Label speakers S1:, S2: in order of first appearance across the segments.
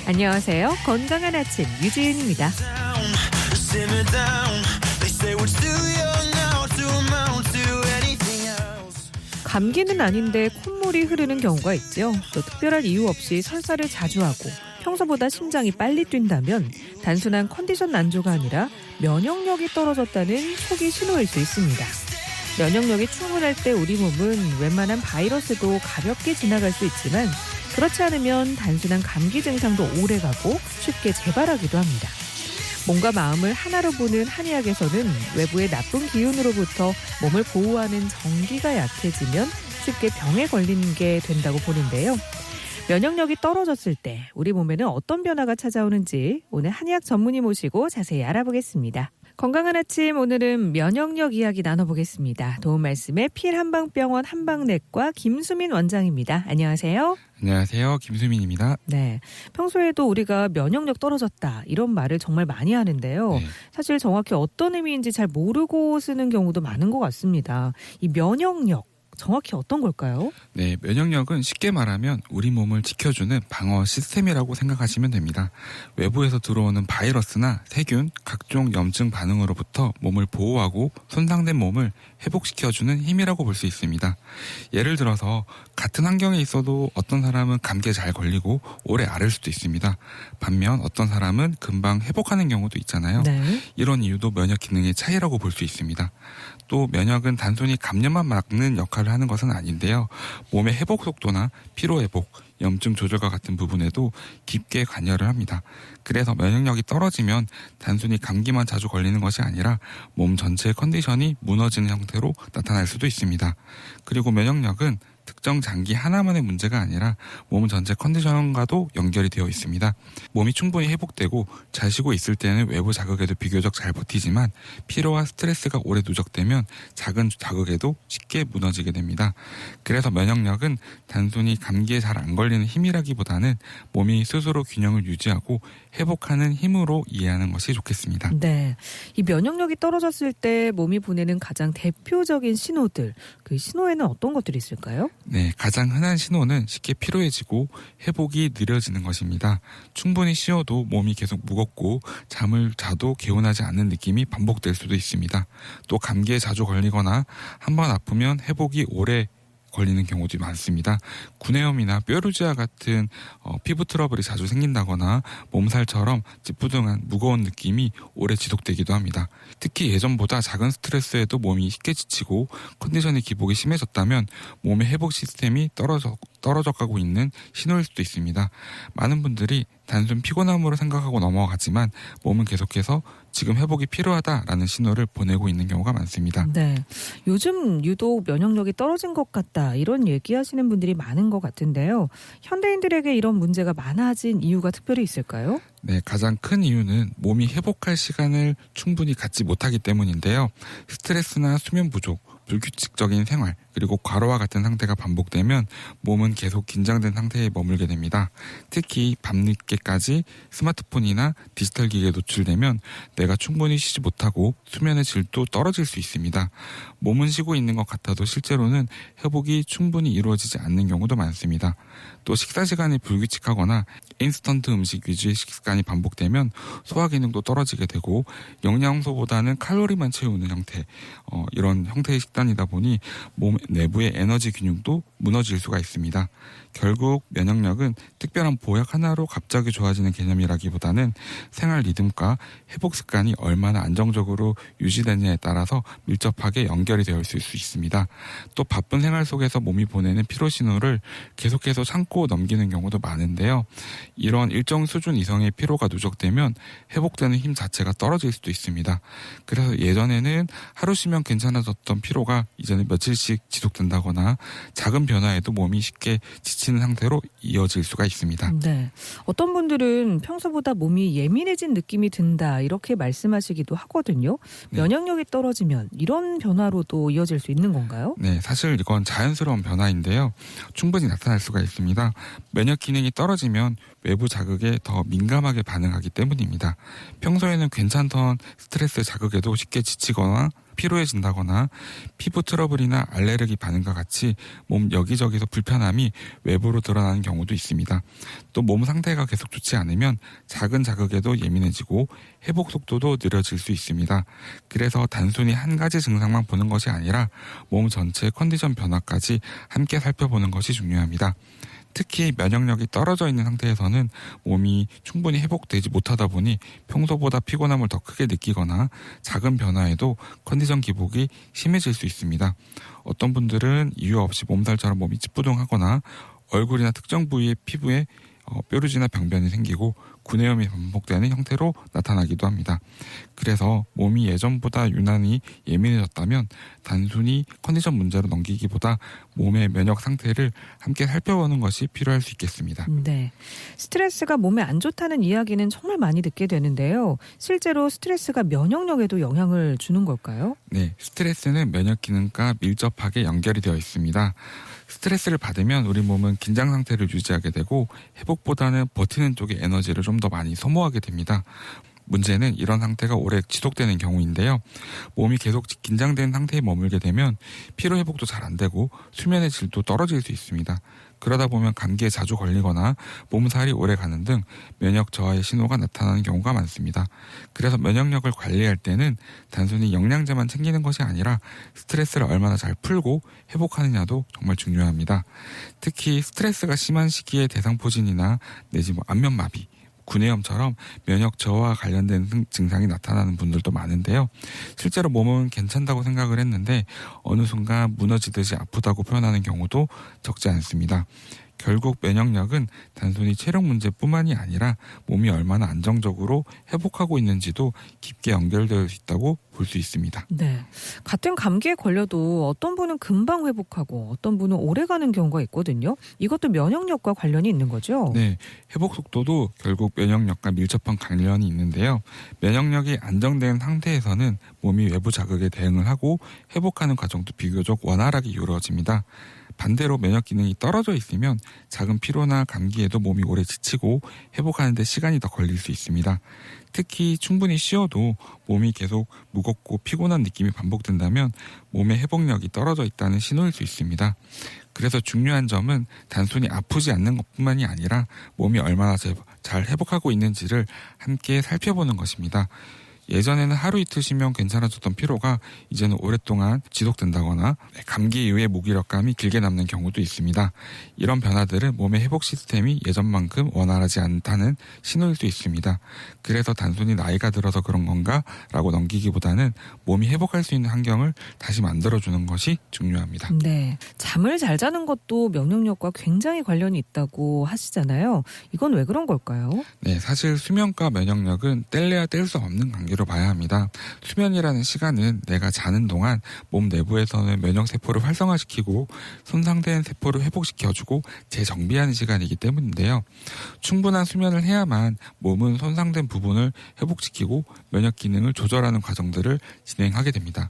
S1: 안녕하세요. 건강한 아침 유지은입니다. 감기는 아닌데 콧물이 흐르는 경우가 있죠. 또 특별한 이유 없이 설사를 자주 하고 평소보다 심장이 빨리 뛴다면 단순한 컨디션 난조가 아니라 면역력이 떨어졌다는 초기 신호일 수 있습니다. 면역력이 충분할 때 우리 몸은 웬만한 바이러스도 가볍게 지나갈 수 있지만 그렇지 않으면 단순한 감기 증상도 오래가고 쉽게 재발하기도 합니다. 몸과 마음을 하나로 보는 한의학에서는 외부의 나쁜 기운으로부터 몸을 보호하는 정기가 약해지면 쉽게 병에 걸리는 게 된다고 보는데요. 면역력이 떨어졌을 때 우리 몸에는 어떤 변화가 찾아오는지 오늘 한의학 전문의 모시고 자세히 알아보겠습니다. 건강한 아침, 오늘은 면역력 이야기 나눠보겠습니다. 도움 말씀에 필한방병원 한방내과 김수민 원장입니다. 안녕하세요.
S2: 안녕하세요. 김수민입니다.
S1: 네, 평소에도 우리가 면역력 떨어졌다 이런 말을 정말 많이 하는데요.
S2: 네.
S1: 사실 정확히 어떤 의미인지 잘 모르고 쓰는 경우도 많은 것 같습니다. 이 면역력, 정확히 어떤 걸까요?
S2: 네, 면역력은 쉽게 말하면 우리 몸을 지켜주는 방어 시스템이라고 생각하시면 됩니다. 외부에서 들어오는 바이러스나 세균, 각종 염증 반응으로부터 몸을 보호하고 손상된 몸을 회복시켜주는 힘이라고 볼 수 있습니다. 예를 들어서 같은 환경에 있어도 어떤 사람은 감기에 잘 걸리고 오래 앓을 수도 있습니다. 반면 어떤 사람은 금방 회복하는 경우도 있잖아요.
S1: 네.
S2: 이런 이유도 면역 기능의 차이라고 볼 수 있습니다. 또 면역은 단순히 감염만 막는 역할을 하는 것은 아닌데요. 몸의 회복 속도나 피로 회복, 염증 조절과 같은 부분에도 깊게 관여를 합니다. 그래서 면역력이 떨어지면 단순히 감기만 자주 걸리는 것이 아니라 몸 전체의 컨디션이 무너지는 형태로 나타날 수도 있습니다. 그리고 면역력은 특정 장기 하나만의 문제가 아니라 몸 전체 컨디션과도 연결이 되어 있습니다. 몸이 충분히 회복되고 잘 쉬고 있을 때는 외부 자극에도 비교적 잘 버티지만 피로와 스트레스가 오래 누적되면 작은 자극에도 쉽게 무너지게 됩니다. 그래서 면역력은 단순히 감기에 잘 안 걸리는 힘이라기보다는 몸이 스스로 균형을 유지하고 회복하는 힘으로 이해하는 것이 좋겠습니다.
S1: 네, 이 면역력이 떨어졌을 때 몸이 보내는 가장 대표적인 신호들, 그 신호에는 어떤 것들이 있을까요?
S2: 네, 가장 흔한 신호는 쉽게 피로해지고 회복이 느려지는 것입니다. 충분히 쉬어도 몸이 계속 무겁고 잠을 자도 개운하지 않는 느낌이 반복될 수도 있습니다. 또 감기에 자주 걸리거나 한번 아프면 회복이 오래 걸리는 경우도 많습니다. 구내염이나 뾰루지와 같은 피부 트러블이 자주 생긴다거나 몸살처럼 찌뿌둥한 무거운 느낌이 오래 지속되기도 합니다. 특히 예전보다 작은 스트레스에도 몸이 쉽게 지치고 컨디션의 기복이 심해졌다면 몸의 회복 시스템이 떨어져 가고 있는 신호일 수도 있습니다. 많은 분들이 단순 피곤함으로 생각하고 넘어가지만 몸은 계속해서 지금 회복이 필요하다라는 신호를 보내고 있는 경우가 많습니다.
S1: 네, 요즘 유독 면역력이 떨어진 것 같다 이런 얘기하시는 분들이 많은 것 같은데요. 현대인들에게 이런 문제가 많아진 이유가 특별히 있을까요?
S2: 네, 가장 큰 이유는 몸이 회복할 시간을 충분히 갖지 못하기 때문인데요. 스트레스나 수면 부족, 불규칙적인 생활, 그리고 과로와 같은 상태가 반복되면 몸은 계속 긴장된 상태에 머물게 됩니다. 특히 밤늦게까지 스마트폰이나 디지털 기기에 노출되면 뇌가 충분히 쉬지 못하고 수면의 질도 떨어질 수 있습니다. 몸은 쉬고 있는 것 같아도 실제로는 회복이 충분히 이루어지지 않는 경우도 많습니다. 또 식사 시간이 불규칙하거나 인스턴트 음식 위주의 식습관이 반복되면 소화 기능도 떨어지게 되고 영양소보다는 칼로리만 채우는 형태, 이런 형태의 식단이다 보니 몸 내부의 에너지 균형도 무너질 수가 있습니다. 결국 면역력은 특별한 보약 하나로 갑자기 좋아지는 개념이라기보다는 생활 리듬과 회복 습관이 얼마나 안정적으로 유지되느냐에 따라서 밀접하게 연결이 되어 있을 수 있습니다. 또 바쁜 생활 속에서 몸이 보내는 피로 신호를 계속해서 참고 넘기는 경우도 많은데요. 이런 일정 수준 이상의 피로가 누적되면 회복되는 힘 자체가 떨어질 수도 있습니다. 그래서 예전에는 하루 쉬면 괜찮아졌던 피로가 이제는 며칠씩 지속된다거나 작은 변화에도 몸이 쉽게 지치는 상태로 이어질 수가 있습니다.
S1: 네, 어떤 분들은 평소보다 몸이 예민해진 느낌이 든다 이렇게 말씀하시기도 하거든요.
S2: 네.
S1: 면역력이 떨어지면 이런 변화로도 이어질 수 있는 건가요?
S2: 네, 사실 이건 자연스러운 변화인데요. 충분히 나타날 수가 있습니다. 면역 기능이 떨어지면 외부 자극에 더 민감하게 반응하기 때문입니다. 평소에는 괜찮던 스트레스 자극에도 쉽게 지치거나 피로해진다거나 피부 트러블이나 알레르기 반응과 같이 몸 여기저기서 불편함이 외부로 드러나는 경우도 있습니다. 또 몸 상태가 계속 좋지 않으면 작은 자극에도 예민해지고 회복 속도도 느려질 수 있습니다. 그래서 단순히 한 가지 증상만 보는 것이 아니라 몸 전체의 컨디션 변화까지 함께 살펴보는 것이 중요합니다. 특히 면역력이 떨어져 있는 상태에서는 몸이 충분히 회복되지 못하다 보니 평소보다 피곤함을 더 크게 느끼거나 작은 변화에도 컨디션 기복이 심해질 수 있습니다. 어떤 분들은 이유 없이 몸살처럼 몸이 찌뿌둥하거나 얼굴이나 특정 부위의 피부에 뾰루지나 병변이 생기고 구내염이 반복되는 형태로 나타나기도 합니다. 그래서 몸이 예전보다 유난히 예민해졌다면 단순히 컨디션 문제로 넘기기보다 몸의 면역 상태를 함께 살펴보는 것이 필요할 수 있겠습니다.
S1: 네, 스트레스가 몸에 안 좋다는 이야기는 정말 많이 듣게 되는데요. 실제로 스트레스가 면역력에도 영향을 주는 걸까요?
S2: 네, 스트레스는 면역 기능과 밀접하게 연결이 되어 있습니다. 스트레스를 받으면 우리 몸은 긴장 상태를 유지하게 되고 회복보다는 버티는 쪽의 에너지를 좀 더 많이 소모하게 됩니다. 문제는 이런 상태가 오래 지속되는 경우인데요. 몸이 계속 긴장된 상태에 머물게 되면 피로 회복도 잘 안 되고 수면의 질도 떨어질 수 있습니다. 그러다 보면 감기에 자주 걸리거나 몸살이 오래 가는 등 면역 저하의 신호가 나타나는 경우가 많습니다. 그래서 면역력을 관리할 때는 단순히 영양제만 챙기는 것이 아니라 스트레스를 얼마나 잘 풀고 회복하느냐도 정말 중요합니다. 특히 스트레스가 심한 시기에 대상포진이나 내지 안면마비, 구내염처럼 면역 저하와 관련된 증상이 나타나는 분들도 많은데요. 실제로 몸은 괜찮다고 생각을 했는데 어느 순간 무너지듯이 아프다고 표현하는 경우도 적지 않습니다. 결국 면역력은 단순히 체력 문제뿐만이 아니라 몸이 얼마나 안정적으로 회복하고 있는지도 깊게 연결되어 있다고 볼 수 있습니다.
S1: 네, 같은 감기에 걸려도 어떤 분은 금방 회복하고 어떤 분은 오래가는 경우가 있거든요. 이것도 면역력과 관련이 있는 거죠?
S2: 네, 회복 속도도 결국 면역력과 밀접한 관련이 있는데요. 면역력이 안정된 상태에서는 몸이 외부 자극에 대응을 하고 회복하는 과정도 비교적 원활하게 이루어집니다. 반대로 면역 기능이 떨어져 있으면 작은 피로나 감기에도 몸이 오래 지치고 회복하는 데 시간이 더 걸릴 수 있습니다. 특히 충분히 쉬어도 몸이 계속 무겁고 피곤한 느낌이 반복된다면 몸의 회복력이 떨어져 있다는 신호일 수 있습니다. 그래서 중요한 점은 단순히 아프지 않는 것뿐만이 아니라 몸이 얼마나 잘 회복하고 있는지를 함께 살펴보는 것입니다. 예전에는 하루 이틀 쉬면 괜찮아졌던 피로가 이제는 오랫동안 지속된다거나 감기 이후의 무기력감이 길게 남는 경우도 있습니다. 이런 변화들은 몸의 회복 시스템이 예전만큼 원활하지 않다는 신호일 수 있습니다. 그래서 단순히 나이가 들어서 그런 건가? 라고 넘기기보다는 몸이 회복할 수 있는 환경을 다시 만들어주는 것이 중요합니다.
S1: 네, 잠을 잘 자는 것도 면역력과 굉장히 관련이 있다고 하시잖아요. 이건 왜 그런 걸까요?
S2: 네, 사실 수면과 면역력은 뗄래야 뗄 수 없는 관계로 봐야 합니다. 수면이라는 시간은 내가 자는 동안 몸 내부에서는 면역세포를 활성화시키고 손상된 세포를 회복시켜주고 재정비하는 시간이기 때문인데요. 충분한 수면을 해야만 몸은 손상된 부분을 회복시키고 면역 기능을 조절하는 과정들을 진행하게 됩니다.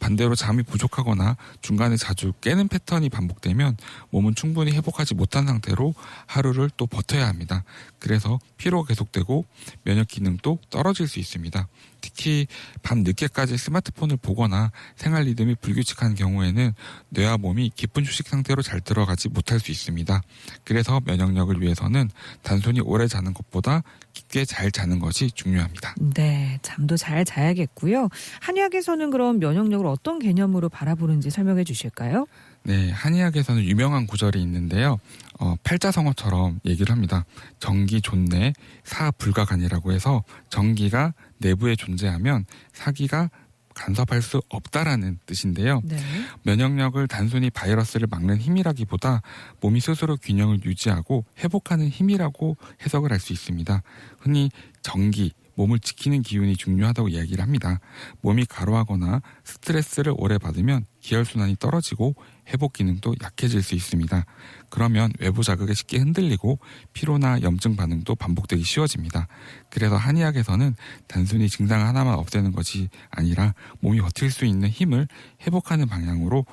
S2: 반대로 잠이 부족하거나 중간에 자주 깨는 패턴이 반복되면 몸은 충분히 회복하지 못한 상태로 하루를 또 버텨야 합니다. 그래서 피로가 계속되고 면역 기능도 떨어질 수 있습니다. 특히 밤 늦게까지 스마트폰을 보거나 생활 리듬이 불규칙한 경우에는 뇌와 몸이 깊은 휴식 상태로 잘 들어가지 못할 수 있습니다. 그래서 면역력을 위해서는 단순히 오래 자는 것보다 깊게 잘 자는 것이 중요합니다.
S1: 네, 잠도 잘 자야겠고요. 한의학에서는 그럼 면역력을 어떤 개념으로 바라보는지 설명해 주실까요?
S2: 네, 한의학에서는 유명한 구절이 있는데요. 팔자성어처럼 얘기를 합니다. 정기 존내 사불가간이라고 해서 정기가 내부에 존재하면 사기가 간섭할 수 없다라는 뜻인데요.
S1: 네.
S2: 면역력을 단순히 바이러스를 막는 힘이라기보다 몸이 스스로 균형을 유지하고 회복하는 힘이라고 해석을 할 수 있습니다. 흔히 정기, 몸을 지키는 기운이 중요하다고 이야기를 합니다. 몸이 과로하거나 스트레스를 오래 받으면 기혈순환이 떨어지고 회복 기능도 약해질 수 있습니다. 그러면 외부 자극에 쉽게 흔들리고 피로나 염증 반응도 반복되기 쉬워집니다. 그래서 한의학에서는 단순히 증상 하나만 없애는 것이 아니라 몸이 버틸 수 있는 힘을 회복하는 방향으로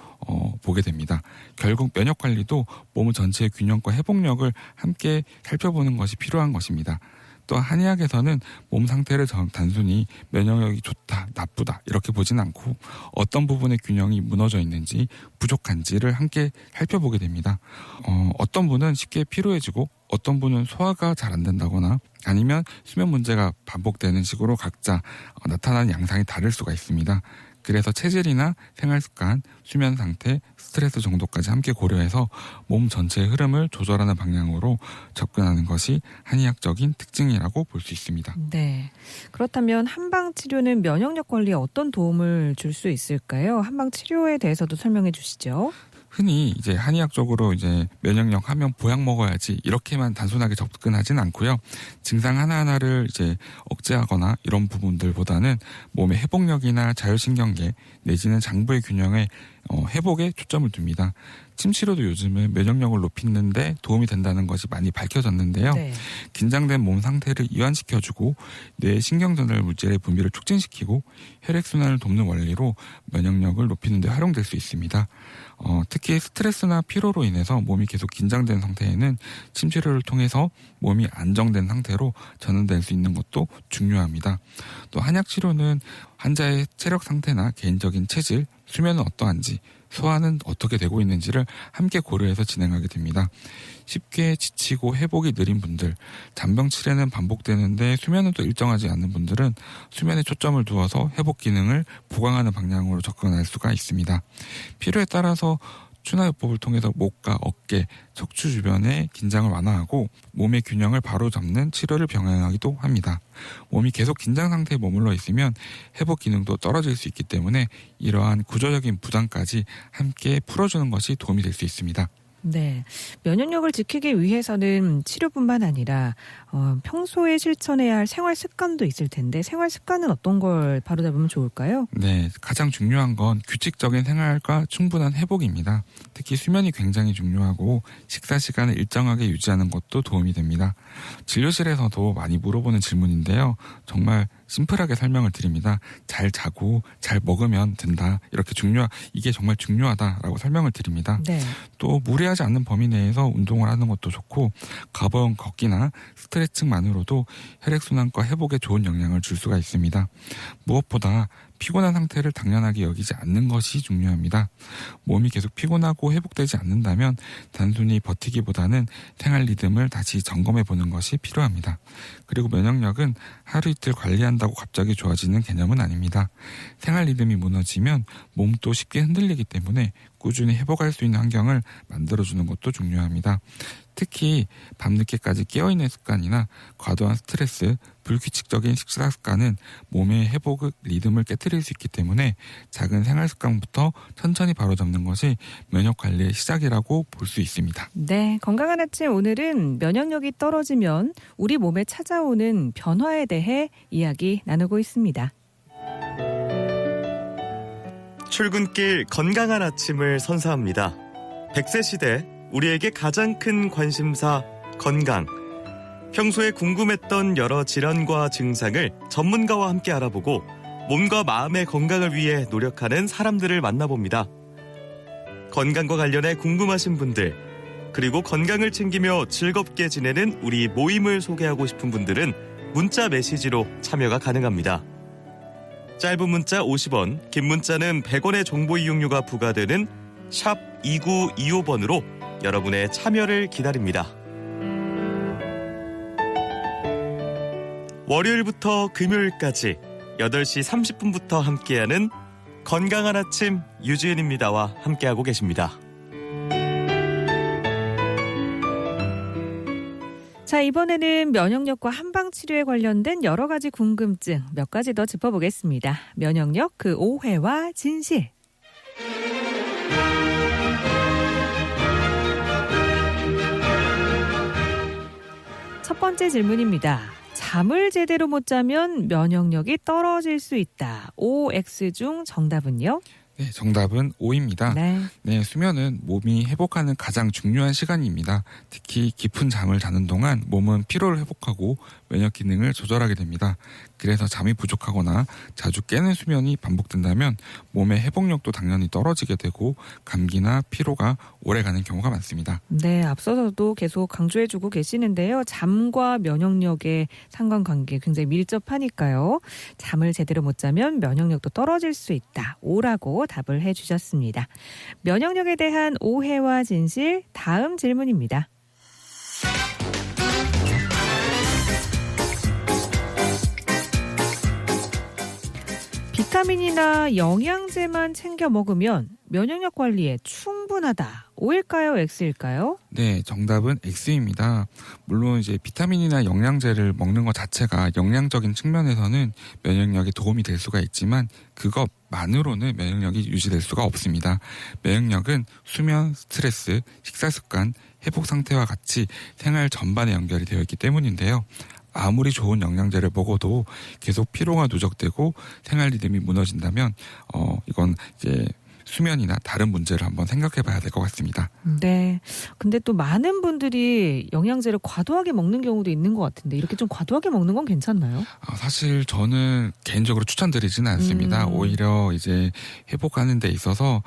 S2: 보게 됩니다. 결국 면역 관리도 몸 전체의 균형과 회복력을 함께 살펴보는 것이 필요한 것입니다. 또 한의학에서는 몸 상태를 단순히 면역력이 좋다, 나쁘다 이렇게 보진 않고 어떤 부분의 균형이 무너져 있는지 부족한지를 함께 살펴보게 됩니다. 어떤 분은 쉽게 피로해지고 어떤 분은 소화가 잘 안 된다거나 아니면 수면 문제가 반복되는 식으로 각자 나타나는 양상이 다를 수가 있습니다. 그래서 체질이나 생활습관, 수면 상태, 스트레스 정도까지 함께 고려해서 몸 전체의 흐름을 조절하는 방향으로 접근하는 것이 한의학적인 특징이라고 볼 수 있습니다.
S1: 네. 그렇다면 한방 치료는 면역력 관리에 어떤 도움을 줄 수 있을까요? 한방 치료에 대해서도 설명해 주시죠.
S2: 흔히 이제 한의학적으로 이제 면역력 하면 보약 먹어야지 이렇게만 단순하게 접근하진 않고요. 증상 하나하나를 이제 억제하거나 이런 부분들보다는 몸의 회복력이나 자율신경계 내지는 장부의 균형에 회복에 초점을 둡니다. 침치료도 요즘은 면역력을 높이는데 도움이 된다는 것이 많이 밝혀졌는데요.
S1: 네.
S2: 긴장된 몸 상태를 이완시켜주고 뇌의 신경전달 물질의 분비를 촉진시키고 혈액순환을 돕는 원리로 면역력을 높이는 데 활용될 수 있습니다. 특히 스트레스나 피로로 인해서 몸이 계속 긴장된 상태에는 침치료를 통해서 몸이 안정된 상태로 전환될 수 있는 것도 중요합니다. 또 한약치료는 환자의 체력 상태나 개인적인 체질, 수면은 어떠한지, 소화는 어떻게 되고 있는지를 함께 고려해서 진행하게 됩니다. 쉽게 지치고 회복이 느린 분들, 잔병 치레는 반복되는데 수면은 또 일정하지 않는 분들은 수면에 초점을 두어서 회복 기능을 보강하는 방향으로 접근할 수가 있습니다. 필요에 따라서 추나요법을 통해서 목과 어깨, 척추 주변의 긴장을 완화하고 몸의 균형을 바로잡는 치료를 병행하기도 합니다. 몸이 계속 긴장 상태에 머물러 있으면 회복 기능도 떨어질 수 있기 때문에 이러한 구조적인 부담까지 함께 풀어주는 것이 도움이 될 수 있습니다.
S1: 네. 면역력을 지키기 위해서는 치료뿐만 아니라 평소에 실천해야 할 생활 습관도 있을 텐데 생활 습관은 어떤 걸 바로잡으면 좋을까요?
S2: 네. 가장 중요한 건 규칙적인 생활과 충분한 회복입니다. 특히 수면이 굉장히 중요하고 식사 시간을 일정하게 유지하는 것도 도움이 됩니다. 진료실에서도 많이 물어보는 질문인데요. 정말 심플하게 설명을 드립니다. 잘 자고 잘 먹으면 된다. 이게 정말 중요하다라고 설명을 드립니다.
S1: 네.
S2: 또 무리하지 않는 범위 내에서 운동을 하는 것도 좋고 가벼운 걷기나 스트레칭만으로도 혈액순환과 회복에 좋은 영향을 줄 수가 있습니다. 무엇보다 피곤한 상태를 당연하게 여기지 않는 것이 중요합니다. 몸이 계속 피곤하고 회복되지 않는다면 단순히 버티기보다는 생활 리듬을 다시 점검해 보는 것이 필요합니다. 그리고 면역력은 하루 이틀 관리한다고 갑자기 좋아지는 개념은 아닙니다. 생활 리듬이 무너지면 몸도 쉽게 흔들리기 때문에 꾸준히 회복할 수 있는 환경을 만들어주는 것도 중요합니다. 특히 밤늦게까지 깨어있는 습관이나 과도한 스트레스, 불규칙적인 식사 습관은 몸의 회복 리듬을 깨트릴 수 있기 때문에 작은 생활 습관부터 천천히 바로잡는 것이 면역 관리의 시작이라고 볼 수 있습니다.
S1: 네, 건강한 아침 오늘은 면역력이 떨어지면 우리 몸에 찾아오는 변화에 대해 이야기 나누고 있습니다.
S3: 출근길 건강한 아침을 선사합니다. 100세 시대 우리에게 가장 큰 관심사 건강. 평소에 궁금했던 여러 질환과 증상을 전문가와 함께 알아보고 몸과 마음의 건강을 위해 노력하는 사람들을 만나봅니다. 건강과 관련해 궁금하신 분들, 그리고 건강을 챙기며 즐겁게 지내는 우리 모임을 소개하고 싶은 분들은 문자 메시지로 참여가 가능합니다. 짧은 문자 50원, 긴 문자는 100원의 정보 이용료가 부과되는 샵 2925번으로 여러분의 참여를 기다립니다. 월요일부터 금요일까지 8시 30분부터 함께하는 건강한 아침 유지은입니다와 함께하고 계십니다.
S1: 자, 이번에는 면역력과 한방치료에 관련된 여러 가지 궁금증 몇 가지 더 짚어보겠습니다. 면역력 그 오해와 진실. 첫 번째 질문입니다. 잠을 제대로 못 자면 면역력이 떨어질 수 있다. OX 중 정답은요?
S2: 네, 정답은 O입니다. 네, 수면은 몸이 회복하는 가장 중요한 시간입니다. 특히 깊은 잠을 자는 동안 몸은 피로를 회복하고 면역 기능을 조절하게 됩니다. 그래서 잠이 부족하거나 자주 깨는 수면이 반복된다면 몸의 회복력도 당연히 떨어지게 되고 감기나 피로가 오래가는 경우가 많습니다.
S1: 네, 앞서서도 계속 강조해주고 계시는데요. 잠과 면역력의 상관관계 굉장히 밀접하니까요. 잠을 제대로 못 자면 면역력도 떨어질 수 있다. 오라고 답을 해주셨습니다. 면역력에 대한 오해와 진실, 다음 질문입니다. 비타민이나 영양제만 챙겨 먹으면 면역력 관리에 충분하다. O일까요? X일까요?
S2: 네, 정답은 X입니다. 물론 이제 비타민이나 영양제를 먹는 것 자체가 영양적인 측면에서는 면역력에 도움이 될 수가 있지만 그것만으로는 면역력이 유지될 수가 없습니다. 면역력은 수면, 스트레스, 식사 습관, 회복 상태와 같이 생활 전반에 연결이 되어 있기 때문인데요. 아무리 좋은 영양제를 먹어도 계속 피로가 누적되고 생활 리듬이 무너진다면 이건 이제 수면이나 다른 문제를 한번 생각해 봐야 될 것 같습니다.
S1: 네. 근데 또 많은 분들이 영양제를 과도하게 먹는 경우도 있는 것 같은데 이렇게 좀 과도하게 먹는 건 괜찮나요?
S2: 사실 저는 개인적으로 추천드리지는 않습니다. 오히려 이제 회복하는 데 있어서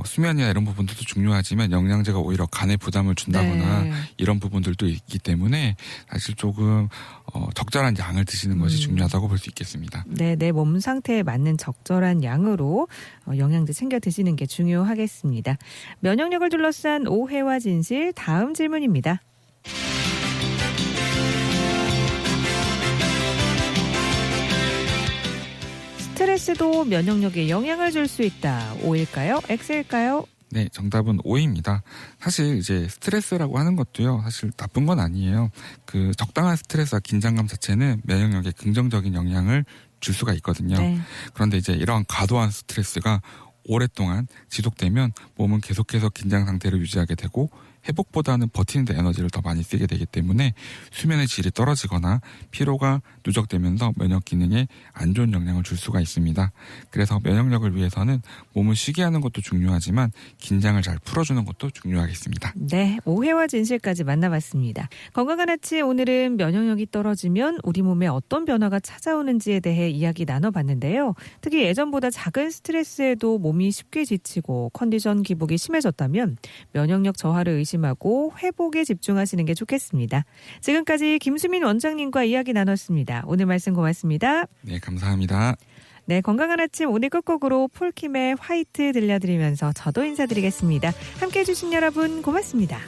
S2: 수면이나 이런 부분들도 중요하지만 영양제가 오히려 간에 부담을 준다거나
S1: 네.
S2: 이런 부분들도 있기 때문에 사실 조금 적절한 양을 드시는 것이 중요하다고 볼 수 있겠습니다.
S1: 네, 내 몸 상태에 맞는 적절한 양으로 영양제 챙겨 드시는 게 중요하겠습니다. 면역력을 둘러싼 오해와 진실, 다음 질문입니다. 스트레스도 면역력에 영향을 줄 수 있다. O일까요? X일까요?
S2: 네, 정답은 O입니다. 사실 이제 스트레스라고 하는 것도요, 사실 나쁜 건 아니에요. 그 적당한 스트레스와 긴장감 자체는 면역력에 긍정적인 영향을 줄 수가 있거든요.
S1: 네.
S2: 그런데 이제 이러한 과도한 스트레스가 오랫동안 지속되면 몸은 계속해서 긴장 상태를 유지하게 되고 회복보다는 버티는 데 에너지를 더 많이 쓰게 되기 때문에 수면의 질이 떨어지거나 피로가 누적되면서 면역 기능에 안 좋은 영향을 줄 수가 있습니다. 그래서 면역력을 위해서는 몸을 쉬게 하는 것도 중요하지만 긴장을 잘 풀어주는 것도 중요하겠습니다.
S1: 네, 오해와 진실까지 만나봤습니다. 건강한 아침, 오늘은 면역력이 떨어지면 우리 몸에 어떤 변화가 찾아오는지에 대해 이야기 나눠봤는데요. 특히 예전보다 작은 스트레스에도 몸이 쉽게 지치고 컨디션 기복이 심해졌다면 면역력 저하를 의심하고 회복에 집중하시는 게 좋겠습니다. 지금까지 김수민 원장님과 이야기 나눴습니다. 오늘 말씀 고맙습니다.
S2: 네, 감사합니다.
S1: 네, 건강한 아침 오늘 끝곡으로 폴킴의 화이트 들려드리면서 저도 인사드리겠습니다. 함께해 주신 여러분 고맙습니다.